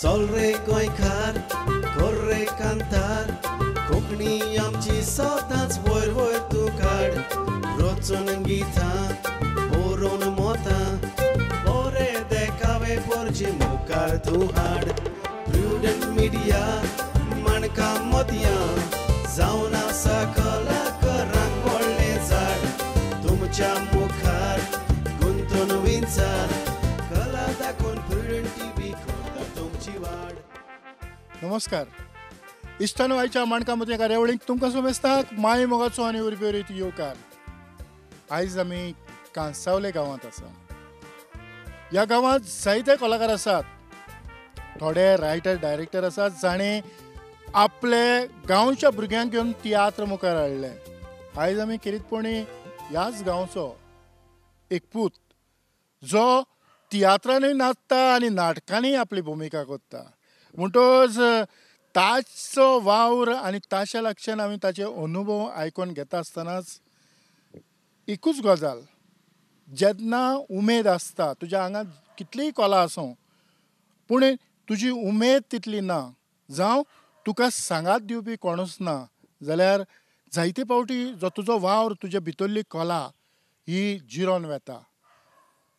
चल रे गोंयकार कर रे कांतार कोंकणी आमची सदांच वयर वयर तूं काड रचून गितां बरोवन मोतां बरे देखावे परचे मुखार तूं हाड प्रुडंट मिडिया माणकां मदयां जावन आसा कलाकारांक व्हडलें झाड तुमच्या मुखार गुंतवणुकींचार कला दाखोवन प्रुडंट टीव्ही करता तुमची वाड. नमस्कार. इश्टानो आयच्या माणकां मदीं कार्यावळीक तुमकां सोमेस्ता माय मोगाचो आनी उर्बेरीत येवकार. आयज आमी कांसावले गांवांत आसा. ह्या गांवांत जायते कलाकार आसात. थोडे रायटर डायरेक्टर आसात जाणे आपले गांवच्या भुरग्यांक घेवन तियात्र मुखार हाडले. आयज आमी किरीतपणी ह्याच गांवचो एक पूत जो तियात्रांनी नाचता आनी नाटकांनी आपली भुमिका करता. म्हणटच ताचो वावर आनी ताच्या लागच्यान आमी ताचे अनुभव आयकून घेता आसतनाच एकूच गजाल, जेन्ना उमेद आसता तुज्या आंगांत कितलीय कला आसूं पूण तुजी उमेद तितली ना जावं तुका सांगात दिवपी कोणूच ना जाल्यार जायते फावटी जो तुजो वावर तुजे भितरली कला ही जिरोन वेता,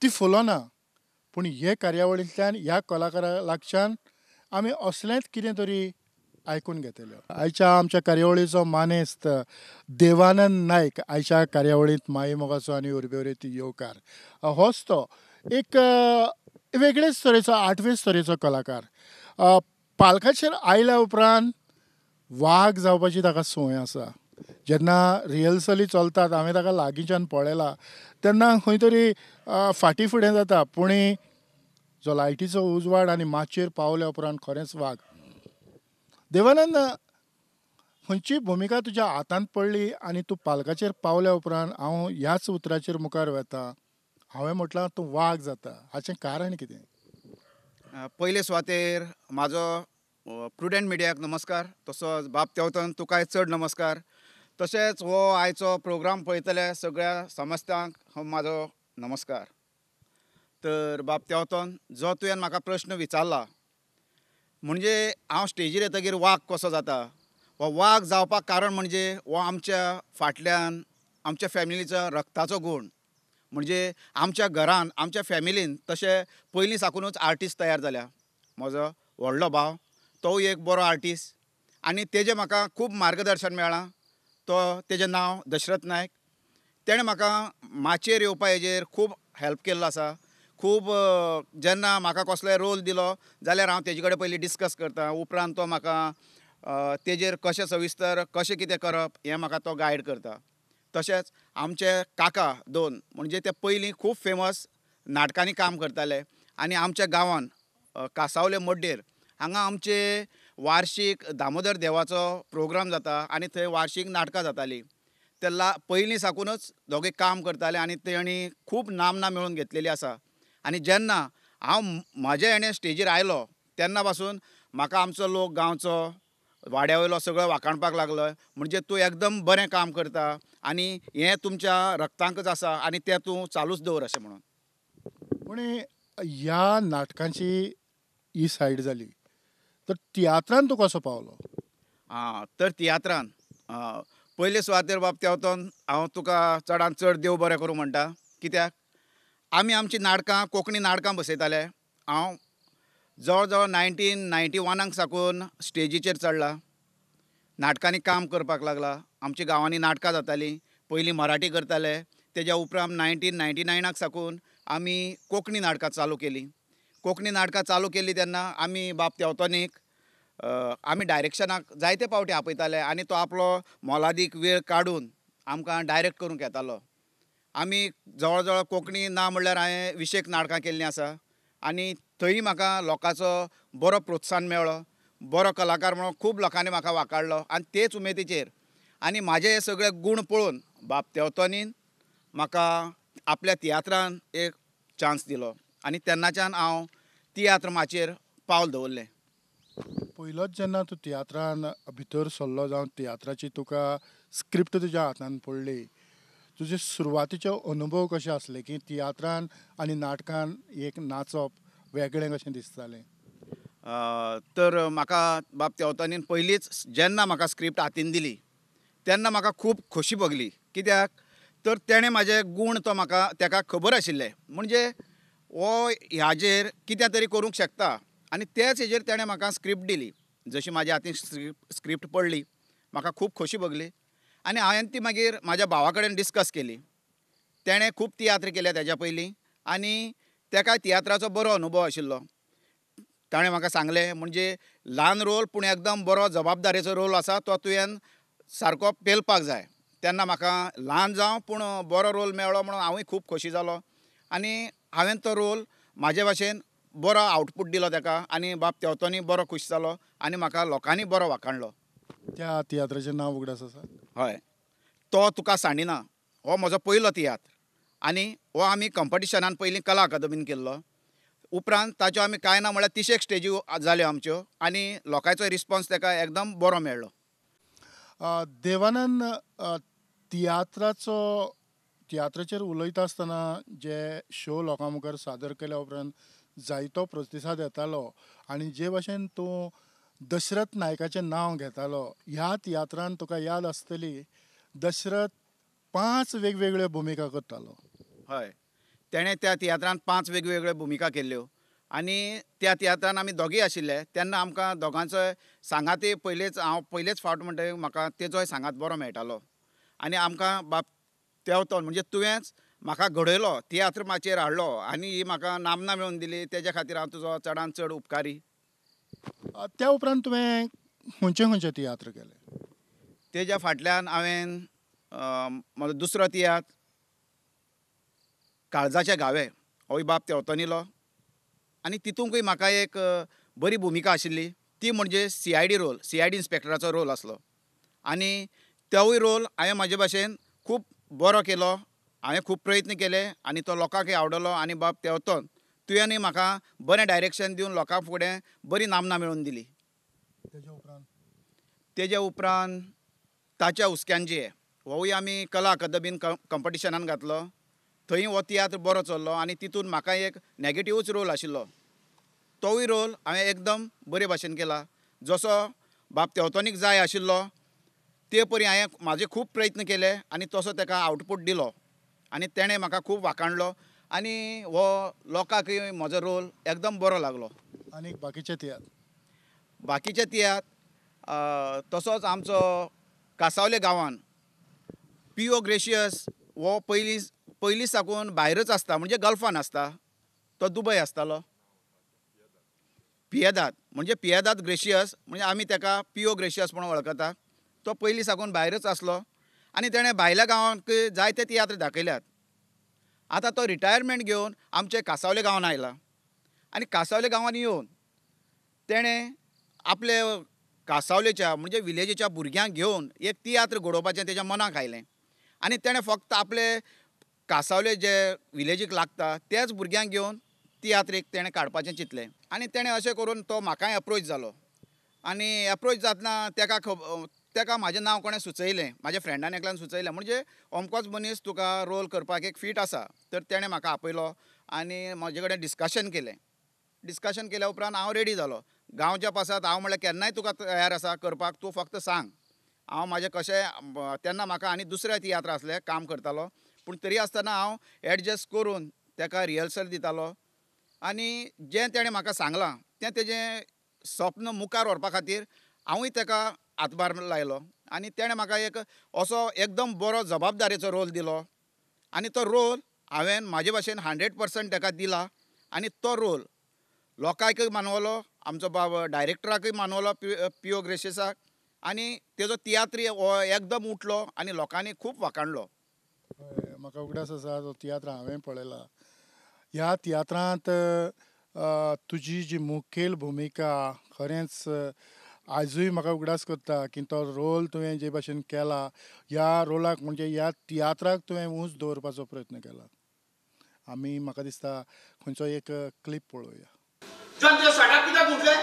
ती फुलोना. पूण हे कार्यावळींतल्यान ह्या कलाकारा लागच्यान आमी असलेंच कितें तरी आयकून घेतले. आयच्या आमच्या कार्यावळीचो मानेस्त देवानंद नायक आयच्या कार्यावळींत माये मोगाचो आनी उर्बेरीत येवकार होच तो एक वेगळेच तरेचो 8वेच तरेचो कलाकार. पालखाचेर आयल्या उपरांत वाग जावपाची ताका संवय आसा. जेन्ना रिहर्सली चलतात हांवें ताका लागींच्यान पळयलां तेन्ना खंय तरी फाटीं फुडें जाता पूण जो लायटीचो उजवाड आनी माचयेर पावल्या उपरांत खरेंच वाग. देवानंद, खंयची भुमिका तुज्या हातांत पडली आनी तूं पालखाचेर पावल्या उपरांत हांव ह्याच उतराचेर मुखार वेता, हांवें म्हटलां तूं वाग जाता, हाचें कारण कितें? पयले सुवातेर म्हाजो प्रुडंट मिडियाक नमस्कार. तसोच बाब तेवतन तुकाय चड नमस्कार. तशेंच हो आयचो प्रोग्राम पळयतल्या सगळ्या समस्तांक म्हाजो नमस्कार. तर बाब तेवतन जो तुवें म्हाका प्रश्न विचारला म्हणजे हांव स्टेजीर येतकीर वाग कसो जाता, हो वाग जावपाक कारण म्हणजे हो आमच्या फाटल्यान आमच्या फॅमिलीचो रक्ताचो गूण. म्हणजे आमच्या घरान आमच्या फॅमिलीन तशें पयलीं साकूनच आर्टिस्ट तयार जाल्या. म्हजो व्हडलो भाव तोवूय एक बरो आर्टिस्ट आनी तेजें म्हाका खूब मार्गदर्शन मेळ्ळां. तेजें नांव दशरथ नायक. तेणें म्हाका माचयेर येवपा हेजेर खूब हेल्प केल्लो आसा. खूब जेन्ना म्हाका कसलोय रोल दिलो जाल्यार हांव तेजे कडेन पयलीं डिस्कस करतां. उपरांत तो म्हाका तेजेर कशें सविस्तर कशें कितें करप हें म्हाका तो गायड करता. तशेंच आमचे काका 2 म्हणजे ते पयलीं खूब फेमस नाटकांनी काम करताले आनी आमच्या गांवान कांसावले मड्डेर हांगा आमचे वार्शीक दामोदर देवाचो प्रोग्राम जाता आनी थंय वार्शीक नाटकां जातालीं. ते पयलीं साकूनच दोगे काम करताले आनी तेणी खूब नामना मेळोवन घेतलेली आसा. आनी जेन्ना हांव म्हाज्या हेणें स्टेजीर आयलो तेन्ना पासून म्हाका आमचो लोक गांवचो वाड्या वयलो सगळो वाखाणपाक लागलो. म्हणजे तूं एकदम बरें काम करता आनी हें तुमच्या रक्तांकच आसा आनी तें तूं चालूच दवर अशें म्हणून. पूण ह्या नाटकांची ही सायड जाली, तर तियात्रान तूं कसो पावलो? तर तियात्रान पयले सुवातेर बाब तेवतोन हांव तुका चडांत चड देव बरें करूं म्हणटा. कित्याक आमी आमचीं नाटकां कोंकणी नाटकां बसयताले. हांव जवळ जवळ 1991 साकून स्टेजीचेर चडलां, नाटकांनी काम करपाक लागला. आमच्या गांवांनी नाटकां जातालीं. पयलीं मराठी करताले, तेज्या उपरांत 1999 साकून आमी कोंकणी नाटकां चालू केलीं. कोंकणी नाटकां चालू केलीं तेन्ना आमी बाब तेवतोनीक आमी डायरेक्शनाक जायते फावटी आपयताले आनी तो आपलो मोलादीक वेळ काडून आमकां डायरेक्ट करूंक येतालो. आमी जवळ जवळ कोंकणी ना म्हणल्यार हांवें 20 नाटकां केल्लीं आसा आनी थंय म्हाका लोकांचो बरो प्रोत्साहन मेळ्ळो. बरो कलाकार म्हणून खूब लोकांनी म्हाका वाखाडलो आनी तेच उमेदीचेर आनी म्हाजे हे सगळे गूण पळोवन बाब तेवतोनीन म्हाका आपल्या तियात्रान एक चान्स दिलो आनी तेन्नाच्यान हांव तियात्र माचयेर पावल दवरलें. पयलोच जेन्ना तूं तियात्रान भितर सरलो जावं तियात्राची तुका स्क्रिप्ट तुज्या हातान पडली, तुजे सुरवातीचे अनुभव कशे आसले की तियात्रान आनी नाटकान एक नाचप वेगळें कशें दिसतालें? तर म्हाका बाब तेवतानीन पयलींच जेन्ना म्हाका स्क्रिप्ट हातीन दिली तेन्ना म्हाका खूब खोशी भोगली. कित्याक तर तेणें म्हाजे गूण तो म्हाका ताका खबर आशिल्ले, म्हणजे हो ह्याचेर कितें तरी करूंक शकता. आनी तेच हेजेर तेणें म्हाका स्क्रिप्ट दिली. जशी म्हाज्या हातीन स्क्रिप्ट पडली म्हाका खूब खोशी भोगली. आनी हांवें ती मागीर म्हाज्या भावा कडेन डिस्कस केली. तेणें खूब तियात्र केल्या तेज्या पयलीं आनी ताका तियात्राचो बरो अनुभव आशिल्लो. ताणें म्हाका सांगलें म्हणजे ल्हान रोल पूण एकदम बरो जबाबदारेचो रोल आसा, तो तुवें सारको पेलपाक जाय. तेन्ना म्हाका ल्हान जावं पूण बरो रोल मेळ्ळो म्हणून हांवूय खूब खोशी जालो. आनी हांवें तो रोल म्हाजे भाशेन बरो आउटपूट दिलो ताका आनी बाब तेवतोनी बरो खूश जालो आनी म्हाका लोकांनी बरो वाखाणलो. त्या तियात्राचें नांव उगडास आसा? हय, तो तुका सांडिना हो म्हजो पयलो तियात्र आनी हो आमी कंपिटिशनान पयलीं कला अकादमीन केल्लो. उपरांत ताच्यो आमी कांय ना म्हळ्यार 30 स्टेजी जाल्यो आमच्यो आनी लोकांचो रिस्पॉन्स ताका एकदम बरो मेळ्ळो. देवानंद, तियात्राचेर उलयता आसतना जे शो लोकां मुखार सादर केल्या उपरांत जायतो प्रतिसाद येतालो आनी जे भाशेन तूं दशरथ नायकाचें नांव घेतालो, ह्या तियात्रान तुका याद आसतली दशरथ 5 वेगवेगळ्यो भुमिका करतालो. हय, तेणें त्या तियात्रांत 5 वेगवेगळ्यो भुमिका केल्ल्यो आनी त्या तियात्रान आमी दोगूय आशिल्ले. तेन्ना आमकां दोगांचोय सांगाती हांव पयलेच फावट म्हणटकीर म्हाका तेजोय सांगात बरो मेळटालो. आनी आमकां बाब तेवतोन म्हणजे तुवेंच म्हाका घडयलो, तियात्र हाडलो आनी ही म्हाका नामना मेळोवन दिली, तेज्या खातीर हांव तुजो चडांत चड उपकारी. त्या उपरांत तुवें खंयचे तियात्र केले? तेज्या फाटल्यान हांवें म्हजो दुसरो तियात्र काळजाचे घावे होय बाब तेवतोनीलो आनी तितूंकूय म्हाका एक बरी भुमिका आशिल्ली. ती म्हणजे CID रोल, CID इन्स्पेक्टराचो रोल आसलो. आनी तोवूय रोल हांवें म्हाजे भाशेन खूब बरो केलो. हांवें खूब प्रयत्न केले आनी तो लोकांकय आवडलो. आनी बाब तेवतोन तुवेंनूय म्हाका बरें डायरेक्शन दिवन लोकां फुडें बरी नामना मेळोवन दिली. तेज्या उपरांत ताच्या हुस्क्यांचे होवूय आमी कला अकादमीन कंपिटिशनान घातलो. थंय हो तियात्र बरो चल्लो आनी तितून म्हाका एक नॅगेटिवूच रोल आशिल्लो. तोवूय रोल हांवें एकदम बरे भाशेन केला. जसो बाब तेवतोनीक जाय आशिल्लो ते परी हांवें म्हाजे खूब प्रयत्न केले आनी तसो ताका आउटपूट दिलो आनी तेणें म्हाका खूब वाखाणलो आनी हो लोकांकय म्हजो रोल एकदम बरो लागलो. आनी बाकीचे तियात्र? बाकीचे तियात्र तसोच आमचो कासावले गांवांत P.O. ग्रेशियस हो पयलीं साकून भायरच आसता, म्हणजे गल्फान आसता. तो दुबय आसतालो. पियेदाद ग्रेशियस म्हणजे आमी ताका P.O. ग्रेशियस म्हणून वळखता. तो पयलीं साकून भायरच आसलो आनी तेणें भायल्या गांवांक जायते तियात्र दाखयल्यात. आतां तो रिटायरमेंट घेवन आमचे कासावले गांवांत आयला आनी कासावले गांवांत येवन तेणें आपले कासावलेच्या म्हणजे विलेजीच्या भुरग्यांक घेवन एक तियात्र घडोवपाचें तेज्या मनाक आयलें आनी तेणें फक्त आपले कासावले जे विलेजीक लागता तेच भुरग्यांक घेवन तियात्र एक तेणें काडपाचें चिंतलें. आनी तेणें अशें करून तो म्हाकाय एप्रोच जालो आनी एप्रोच जातना ताका म्हाजें नांव कोणें सुचयलें, म्हाज्या फ्रेंडान एकल्यान सुचयलें म्हणजे अमकोच मनीस तुका रोल करपाक एक फीट आसा. तर तेणें म्हाका आपयलो आनी म्हजे कडेन डिस्कशन केल्या उपरांत हांव रेडी जालो. गांवच्या पासात हांव म्हणलें केन्नाय तुका तयार आसा करपाक, तूं फक्त सांग. हांव म्हाजें कशें तेन्ना म्हाका आनी दुसरे तियात्र आसले काम करतालो पूण तरी आसतना हांव एडजस्ट करून ताका रिहर्सल दितालो आनी जें तेणें म्हाका सांगलां तें तेजें स्वप्न मुखार व्हरपा खातीर हांवूय ताका हातभार लायलो आनी तेणें म्हाका एक असो एकदम बरो जबाबदारेचो रोल दिलो आनी तो रोल हांवें म्हाजे भाशेन 100% ताका दिला आनी तो रोल लोकांकय मानवलो, आमचो बाब डायरेक्टराकय मानवलो P.O. ग्रेशियसाक आनी तेजो तियात्र हो एकदम उठलो आनी लोकांनी खूब वाखाणलो. म्हाका उगडास आसा तो तियात्र हांवें पळयला. ह्या तियात्रांत तुजी जी मुखेल भुमिका खरेंच आजूय म्हाका उगडास करता की तो रोल तुवें जे भाशेन केला, ह्या रोलाक म्हणजे ह्या तियात्राक तुवें उंच दवरपाचो प्रयत्न केला. आमी म्हाका दिसता खंयचो एक क्लिप पळोवया. जॉन तुझ्या स्वेटाक कित्याक गुंतलें?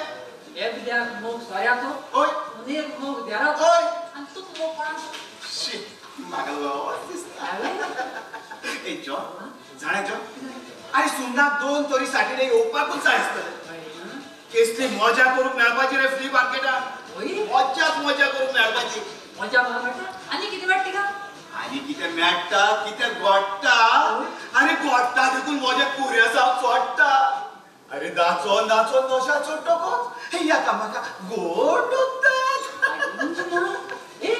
हे कित्याक मोग सोऱ्याचो? ओय एक मोग देराचो? ओय आनी तुका मोग कोणाचो? शी म्हाका वेगळोच दिसता. ए जॉन जाणा जॉन, आयज सुमनाक 2 तरी सॅटर्डे येवपाकूच जाय आसतलें. कसली मजा करूंक मेळपाची रे फ्ली मार्केटात होय मज्जाच मजा करूंक मेळपाची मजा म्हाका मेळटा आनी कितें वाटता का आनी कितें मेळटा कितें घोडटा आनी घोडटा देखून म्हज्या कुऱ्यासाक चोडटा अरे नाचोन नाचोन नशा चोडटोच हेका म्हाका गोड ए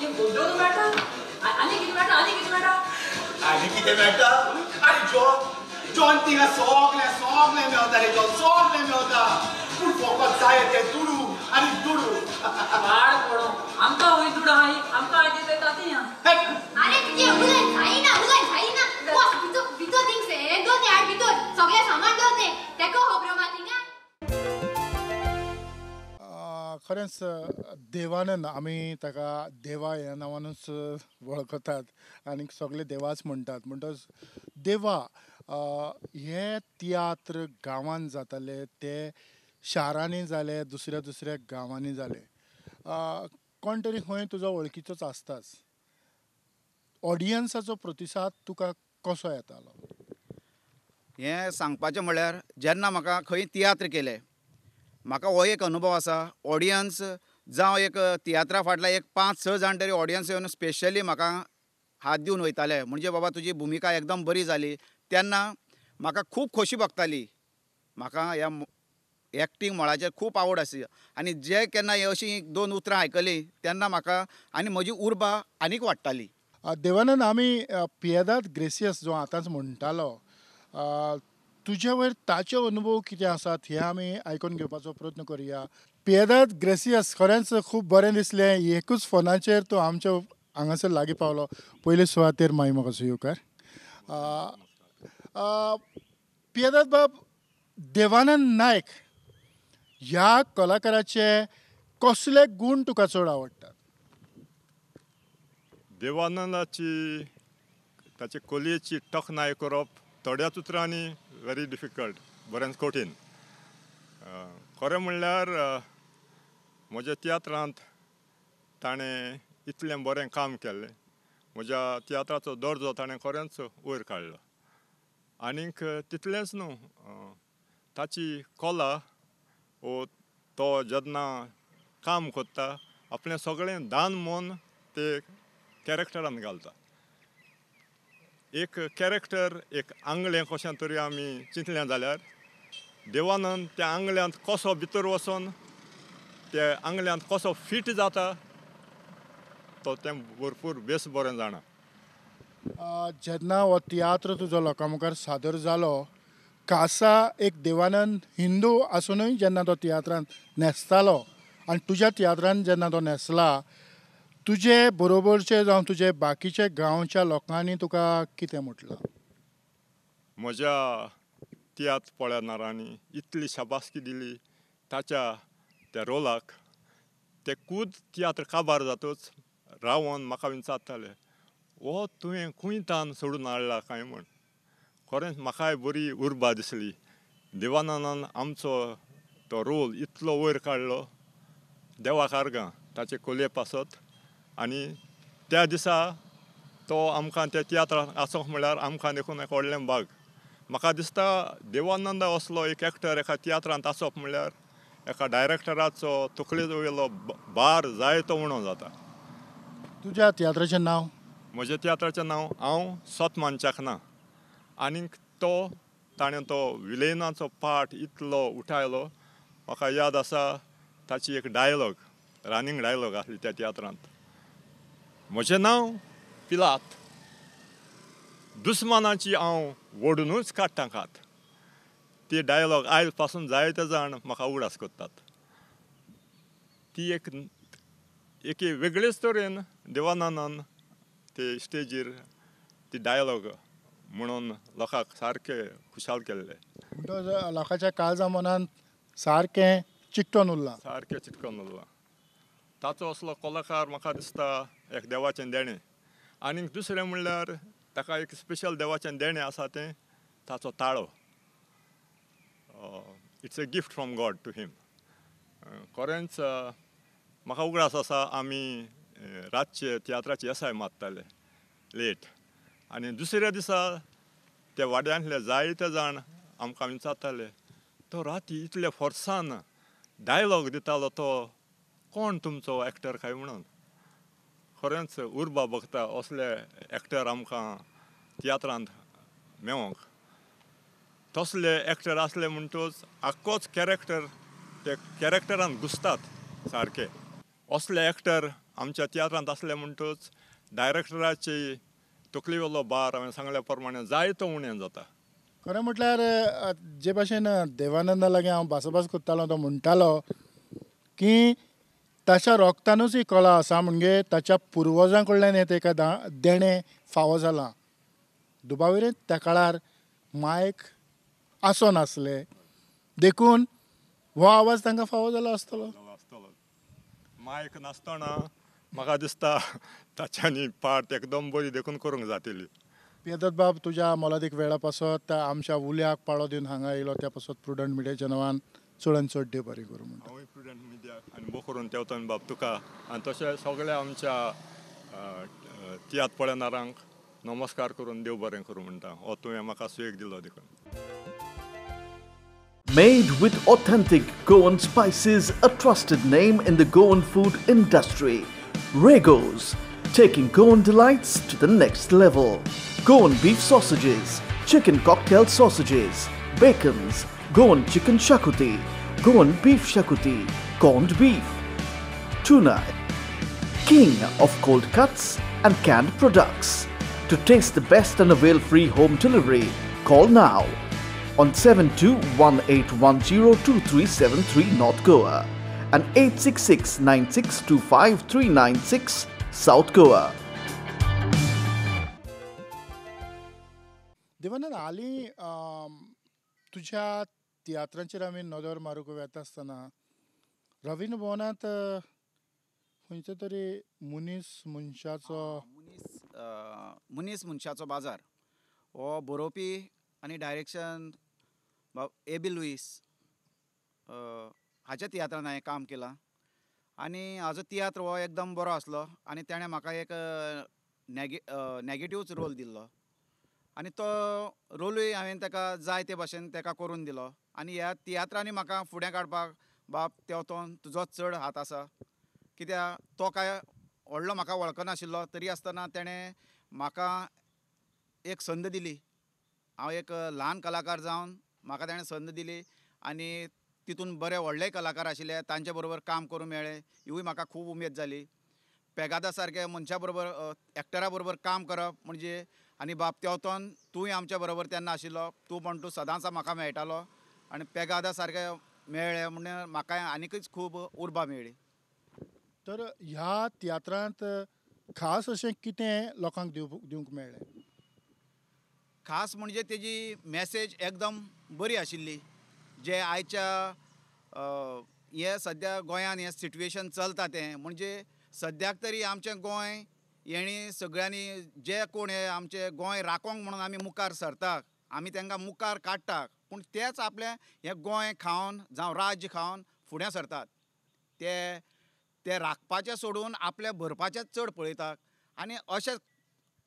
ते गोडोन मेळटा आनी कितें मेळटा आनी कितें मेळटा आनी कितें मेळटा आनी जॉन थिंगा सगळें मेळटा रे जॉन सगळें मेळटा पूण फकत जाय तें दुडू आनी दुडू वाड पडो आमकां होय दुड हाय आमकां आजी ते ताती या अरे तुझे उलय जायना बस भितर थिंग से दोन यार भितर सगळे सामान दोन ने तेको खबरो थिंगा खरेंच देवानंद आमी ताका देवा ह्या नांवानूच वळखतात आनी सगळे देवाच म्हणटात म्हणटच देवा हे तियात्र गांवांत जाताले ते शारांनी जाले दुसऱ्या दुसऱ्या गांवांनी जाले कोण तरी खंय तुजो वळखीचोच आसताच ऑडियन्साचो प्रतिसाद तुका कसो येतालो हें सांगपाचें म्हळ्यार जेन्ना म्हाका खंय तियात्र केलें म्हाका हो एक अनुभव आसा ऑडियन्स जावं एक तियात्रा फाटल्या एक 5-6 जाण तरी ऑडियन्स येवन स्पेशली म्हाका हात दिवन वयताले म्हणजे बाबा तुजी भुमिका एकदम बरी जाली तेन्ना म्हाका खूब खोशी भोगताली म्हाका ह्या एक्टींग मळाचेर खूब आवड आसी आनी जे केन्ना अशीं 2 उतरां आयकलीं तेन्ना म्हाका आनी म्हजी उर्बा आनीक वाडटाली देवानंद आमी पियेदाद ग्रेसियस जो आतांच म्हणटालो तुजे वयर ताचे अनुभव कितें आसात हे आमी आयकून घेवपाचो प्रयत्न करुया पियेदाद ग्रेसियस खरेंच खूब बरें दिसलें एकूच फोनाचेर तूं आमच्या हांगासर लागीं पावलो पयले सुवातेर माई मोगाचो येवकार पियेदाद बाब देवानंद नायक ह्या कलाकाराचे कसले गूण तुका चड आवडटात देवानंदाची ताचे कलेची तोखणाय करप थोड्याच उतरांनी व्हेरी डिफिकल्ट बरेंच कठीण खरें म्हणल्यार म्हज्या तियात्रांत ताणें इतलें बरें काम केल्लें म्हज्या तियात्राचो दर्जो ताणें खरेंच वयर काडलो आनीक तितलेंच न्हू ताची कला वो तो जेन्ना काम करता आपलें सगळें दान मन ते कॅरेक्टरान घालता एक कॅरेक्टर एक आंगलें कशें तरी आमी चिंतलें जाल्यार देवानंद त्या आंगल्यांत कसो भितर वचोन त्या आंगल्यांत कसो फीट जाता तो तें भरपूर बेस बरें जाणा जेन्ना हो तियात्र तुजो लोकां मुखार सादर जालो खासा एक देवानंद हिंदू आसुनूय जेन्ना तो तियात्रांत न्हेसतालो आनी तुज्या तियात्रांत जेन्ना तो न्हेसला तुजे बरोबरचे जावं तुजे बाकीचे गांवच्या लोकांनी तुका कितें म्हटलां म्हज्या तियात्र पळयणाऱ्यांनी इतली शाबासकी दिली ताच्या त्या रोलाक ते खूद तियात्र काबार जातूच रावन म्हाका विचारताले हो तुवें खुंयतान सोडून हाडला काय म्हण खरेंच म्हाकाय बरी उर्बा दिसली देवानंदान आमचो तो रोल इतलो वयर काडलो देवाक आर्गां ताचे कोलये पासत आनी त्या दिसा तो आमकां त्या तियात्रांत आसोंक म्हळ्यार आमकां देखून एक व्हडलें भाग म्हाका दिसता देवानंद असलो एक एक्टर एका तियात्रांत आसप म्हळ्यार एका डायरेक्टराचो तकले वयलो भार जायतो उणो जाता तुज्या तियात्राचें नांव म्हज्या तियात्राचें नांव हांव सोतमानच्याक ना आनीक तो ताणें तो विलेनाचो पाठ इतलो उठायलो म्हाका याद आसा ताची एक डायलॉग रनिंग डायलॉग आसली त्या तियात्रांत म्हजें नांव पिलात दुस्मानाची हांव ओडूनूच काडटां खात ती डायलॉग आयज पासून जायते जाण म्हाका उगडास करतात ती एक वेगळेच तरेन देवानंदान ते स्टेजीर ती डायलॉग म्हणून लोकांक सारकें खुशाल केल्लें म्हणटच लोकांच्या काळजा मनांत सारकें चिकटून उरलां सारकें चिटकून उरलां ताचो असलो कलाकार म्हाका दिसता एक देवाचें देणें आनीक दुसरें म्हणल्यार ताका एक स्पेशल देवाचें देणें आसा तें ताचो ताळो it's a gift from God to him खरेंच म्हाका उगडास आसा आमी रातचे तियात्राची येसाय मारताले लेट आनी दुसऱ्या दिसा ते वाड्यांतले जायते जाण आमकां विचारताले तो राती इतले फोर्सान डायलॉग दितालो तो कोण तुमचो एक्टर काय म्हणून. खरेंच उर्बा बघता असले एक्टर आमकां तियात्रांत मेळोंक. तसले एक्टर असले म्हणटच आख्खोच कॅरेक्टर ते कॅरेक्टरान घुसतात सारके. असले एक्टर आमच्या तियात्रांत असले म्हणटच डायरेक्टराची तकलेवेलो भार हांवें सांगल्या प्रमाणे जायतो उणें जाता. खरें म्हटल्यार जे भाशेन देवानंदा लागीं हांव भासाभास करतालो तो म्हणटालो की ताच्या रोगतानूच ही कला आसा, म्हणजे ताच्या पुर्वजां कडल्यान हें ताका देणें फावो जालां. दुबाविरेंत त्या काळार मायक आसो नासले देखून हो आवाज तांकां फावो जालो आसतलो. मायक नासतना म्हाका दिसता ताच्यांनी पार्ट एकदम बरी देखून करूंक जातली. पियदत बाब, तुज्या मोलादीक वेळा पासत आमच्या उल्याक पाळो दिवन हांगा येयलो त्या पासत प्रुडंट मिडियाच्या नांवान चड चड देव बरें करूं म्हणटा. हांवूय प्रुडंट मिडियाक आनी बो करून तेवतन बाब तुका आनी तशें सगळ्या आमच्या तियात्र पळयणाऱ्यांक नमस्कार करून देव बरें करूं म्हणटा. हो तुवें म्हाका सुयेग दिलो देखून. Made with authentic Goan spices, a trusted name in the Goan food industry. Regos, taking Goan delights to the next level. Goan beef sausages, chicken cocktail sausages, bacons, Goan chicken shakuti, Goan beef shakuti, corned beef, tuna, king of cold cuts and canned products. To taste the best and avail free home delivery, call now on 7218102373 North Goa and 86696253996 South Goa. Devanand, हालीं तुज्या तियात्रांचेर आमी नदर मारूंक वेता आसतना रवींद्र भवनांत खंयचो तरी मनीस मनशाचो बाजार हो बरोवपी आनी डायरेक्शन एबी लुईस हाच्या तियात्रान हांवें काम केलां. आनी हाजो तियात्र हो एकदम बरो आसलो आनी ताणें म्हाका एक नॅगेटिव्हच रोल दिल्लो आनी तो रोलूय हांवें ताका जाय ते भाशेन ताका करून दिलो. आनी ह्या तियात्रांनी म्हाका फुडें काडपाक बाब तेवतोन तुजो चड हात आसा. कित्याक तो काय व्हडलो म्हाका वळखनाशिल्लो तरी आसतना ताणें म्हाका एक संद दिली. हांव एक ल्हान कलाकार जावन म्हाका ताणें संद दिली आनी तितून बरे व्हडले कलाकार आशिल्ले तांचे बरोबर काम करूं मेळ्ळें. हिवूय म्हाका खूब उमेद जाली. पेगादा सारके मनशा बरोबर एक्टरा बरोबर काम करप म्हणजे आनी बाब तेवतोन तूंय आमच्या बरोबर तेन्ना आशिल्लो. तूं पण तूं सदांच म्हाका मेळटालो आनी पेगादा सारके मेळ्ळे म्हणून म्हाका आनीकच खूब उर्बा मेळ्ळी. तर ह्या तियात्रांत खास अशें कितें लोकांक दिवंक मेळ्ळें? खास म्हणजे तेजी मॅसेज एकदम बरी आशिल्ली. जे आयच्या हे सद्या गोंयांत हें सिट्युएशन चलता तें म्हणजे सद्याक तरी आमचें गोंय हेणी सगळ्यांनी जे कोण हे आमचें गोंय राखोंक म्हणून आमी मुखार सरतात, आमी तांकां मुखार काडटात, पूण तेच आपलें हें गोंय खावन जावं राज्य खावन फुडें सरतात. ते राखपाचें सोडून आपलें भरपाचेंच चड पळयतात. आनी अशें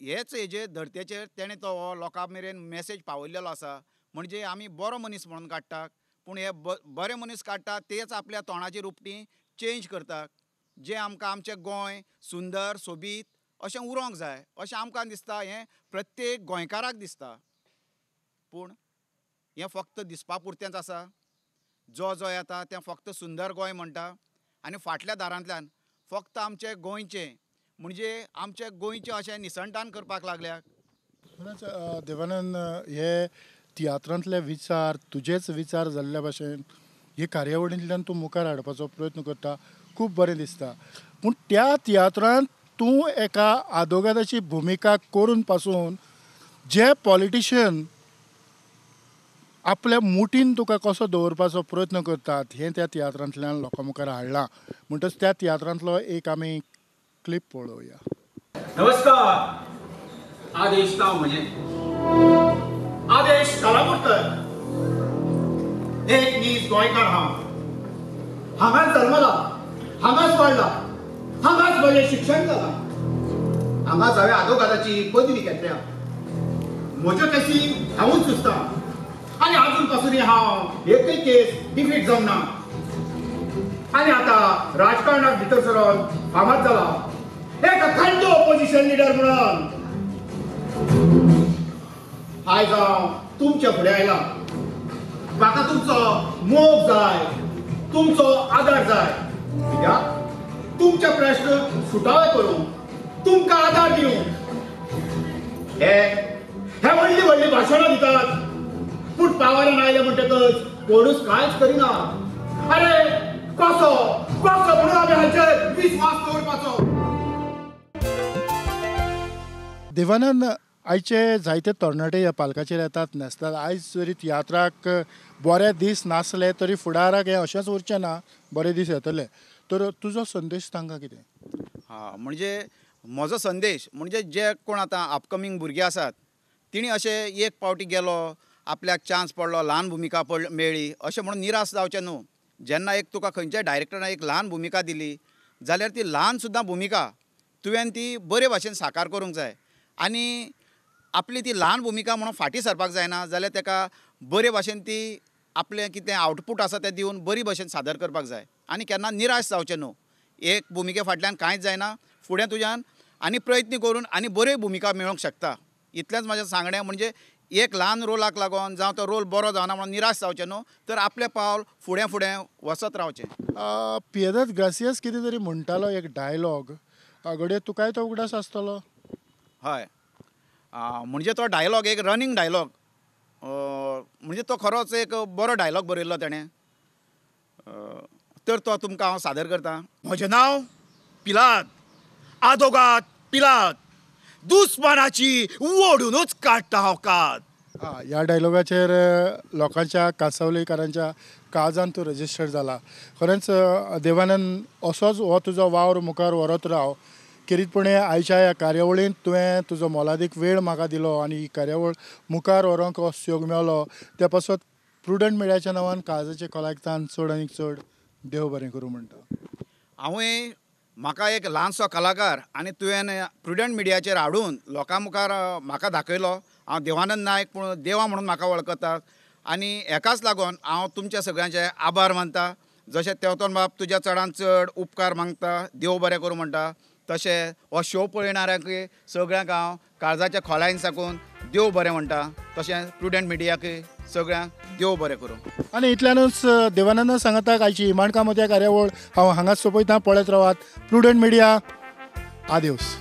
हेच हेजेर धर्तेचेर तेणें तो लोकां मेरेन मॅसेज पावयल्लो आसा. म्हणजे आमी बरो मनीस म्हणून काडटात पूण हे बरे मनीस काडटात तेच आपल्या तोंडाची रुपटी चेंज करतात. जे आमकां आमचें गोंय सुंदर सोबीत अशें उरोंक जाय अशें आमकां दिसता. हें प्रत्येक गोंयकाराक दिसता पूण हें फक्त दिसपा पुरतेंच आसा. जो येता तें फक्त सुंदर गोंय म्हणटा आनी फाटल्या दारांतल्यान फक्त आमचें गोंयचें म्हणजे आमचें गोंयचें अशें निसणटान करपाक लागल्यात. देवानंद, हे तियात्रांतले विचार तुजेच विचार जाल्ल्या भाशेन हे कार्यावळींतल्यान तूं मुखार हाडपाचो प्रयत्न करता, खूब बरें दिसता. पूण त्या तियात्रांत तूं एका आदोगादाची भुमिका करून पासून जे पॉलिटिशियन आपल्या मुठीन तुका कसो दवरपाचो प्रयत्न करतात हें त्या तियात्रांतल्यान लोकां मुखार हाडलां. म्हणटच त्या तियात्रांतलो एक आमी क्लिप पळोवया. नमस्कार. आदेश नाव म्हणजे आदेश कालापुरकर. एक नीज गोंयकार हांगाच जल्मला, हांगाच वाडला, हांगाच म्हजें शिक्षण जालां, हांगाच हांवें आदोगादाची पदवी घेतल्या. म्हज्यो केसी हांवूच चुसतां, आणि अजून पासून हांव एकय केस डिफीट जावना आणि आता राजकारणात भितर सरून फामाद जाला एक अखंड ऑपोजिशन लिडर म्हणून. आयज हांव तुमच्या फुडें आयला. म्हाका तुमचो मोग जाय, तुमचो आदार जाय. कित्याक तुमचे प्रश्न सुटावे करून तुमकां आदार दिवंक. हे व्हडली व्हडली भाशणां दितात पूण पावरान आयले म्हणटकच कोणूच कांयच करिना. अरे कसो कसो म्हणून आमी हाचेर विश्वास दवरपाचो. देवानंद, आयचे जायते तरणाटे ह्या पालकाचेर येतात न्हेसतात. आयज जरी तियात्राक बरे दीस नासले तरी फुडाराक हें अशेंच उरचें ना, बरे दीस येतले. तर तुजो संदेश तांकां कितें? म्हणजे म्हजो संदेश म्हणजे जे कोण आतां अपकमींग भुरगे आसात तिणी अशें एक पावटी गेलो, आपल्याक चान्स पडलो, ल्हान भुमिका मेळ्ळी अशें म्हणून निराश जावचें न्हू. जेन्ना एक तुका खंयच्याय डायरेक्टरान एक ल्हान भुमिका दिली जाल्यार ती ल्हान सुद्दां भुमिका तुवें ती बरे भाशेन साकार करूंक जाय आनी आपली ती ल्हान भुमिका म्हणून फाटीं सरपाक जायना. जाल्यार ताका बरे भाशेन ती आपलें कितें आउटपूट आसा तें दिवन बरी भाशेन सादर करपाक जाय आनी केन्ना निराश जावचें न्हू. एक भुमिके फाटल्यान कांयच जायना, फुडें तुज्यान आनी प्रयत्न करून आनी बऱ्यो भुमिका मेळोवंक शकता. इतलेंच म्हाजें सांगणें. म्हणजे एक ल्हान रोलाक लागून जावं तो रोल बरो जावना म्हणून निराश जावचें न्हू, तर आपलें पावल फुडें फुडें वचत रावचें. पियेदाद ग्रासियस कितें तरी म्हणटालो एक डायलॉग, घडये तुकाय तो उगडास आसतलो? हय, म्हणजे तो डायलॉग एक रनिंग डायलॉग. म्हणजे तो खरोच एक बरो डायलॉग बरयल्लो ताणें. तर तो तुमकां हांव सादर करतां. म्हजें नांव पिलाद, आदोगाद पिलाद, दुस्मानाची ओडूनच काडटा हांव कात. ह्या डायलॉगाचेर लोकांच्या कांसावलेकारांच्या काळजान तूं रजिस्टर जाला. खरेंच देवानंद, असोच हो तुजो वावर मुखार व्हरत राव. खेरीतपणे आयच्या ह्या कार्यावळींत तुवें तुजो मोलादीक वेळ म्हाका दिलो आनी ही कार्यावळ मुखार व्हरोंक असो योग मेळलो त्या पासत प्रुडंट मिडियाच्या नांवान काळजाचें कलायकतान चड आनीक चड देव बरें करूं म्हणटा. हांवें म्हाका एक ल्हानसो कलाकार आनी तुवें प्रुडंट मिडियाचेर हाडून लोकां मुखार म्हाका दाखयलो. हांव देवानंद नायक पूण देवा म्हणून म्हाका वळखतात आनी हेकाच लागून हांव तुमच्या सगळ्यांचे आभार मानता. जशें तेवतोन बाब तुज्या चडांत चड उपकार मागता, देव बरें करूं म्हणटा, तशें हो शो पळयणाऱ्यांकय सगळ्यांक हांव काळजाच्या खोलायेन साकून देव बरें म्हणटा. तशें प्रुडंट मिडियाकय सगळ्यांक देव बरें करूं. आनी इतल्यानूच देवानंद सांगता आयची माणकामती कार्यावळ हांव हांगाच सोंपयतां. पळयत रावात प्रुडंट मिडिया. आदिवस.